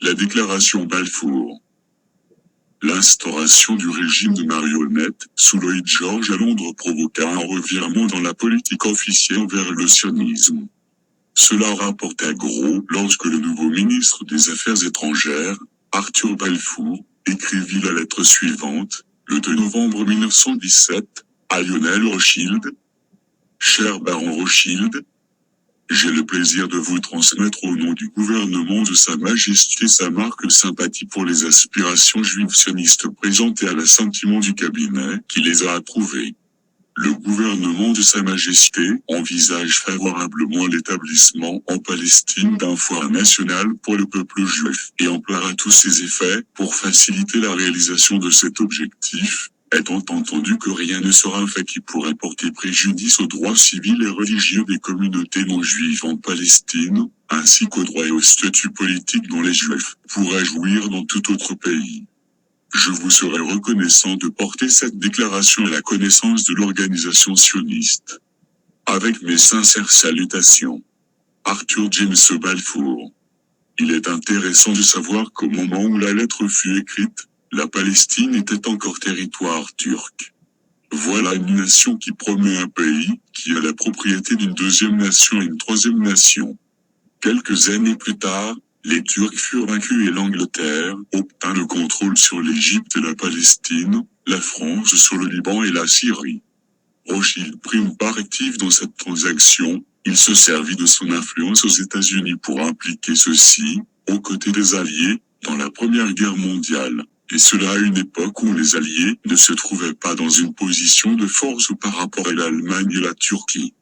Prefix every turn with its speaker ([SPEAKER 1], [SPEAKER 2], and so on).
[SPEAKER 1] La déclaration Balfour. L'instauration du régime de marionnettes sous Lloyd George à Londres provoqua un revirement dans la politique officielle envers le sionisme. Cela rapporta gros lorsque le nouveau ministre des Affaires étrangères, Arthur Balfour, écrivit la lettre suivante, le 2 novembre 1917, à Lionel Rothschild. Cher baron Rothschild, j'ai le plaisir de vous transmettre au nom du gouvernement de Sa Majesté sa marque de sympathie pour les aspirations juives sionistes présentées à l'assentiment du cabinet qui les a approuvées. Le gouvernement de Sa Majesté envisage favorablement l'établissement en Palestine d'un foyer national pour le peuple juif et emploiera tous ses effets pour faciliter la réalisation de cet objectif, étant entendu que rien ne sera fait qui pourrait porter préjudice aux droits civils et religieux des communautés non juives en Palestine, ainsi qu'aux droits et au statut politique dont les juifs pourraient jouir dans tout autre pays. Je vous serai reconnaissant de porter cette déclaration à la connaissance de l'organisation sioniste. Avec mes sincères salutations. Arthur James Balfour. Il est intéressant de savoir qu'au moment où la lettre fut écrite, la Palestine était encore territoire turc. Voilà une nation qui promet un pays, qui a la propriété d'une deuxième nation et une troisième nation. Quelques années plus tard, les Turcs furent vaincus et l'Angleterre obtint le contrôle sur l'Égypte et la Palestine, la France sur le Liban et la Syrie. Rothschild prit une part active dans cette transaction, il se servit de son influence aux États-Unis pour impliquer ceux-ci, aux côtés des Alliés, dans la Première Guerre mondiale. Et cela à une époque où les Alliés ne se trouvaient pas dans une position de force par rapport à l'Allemagne et la Turquie.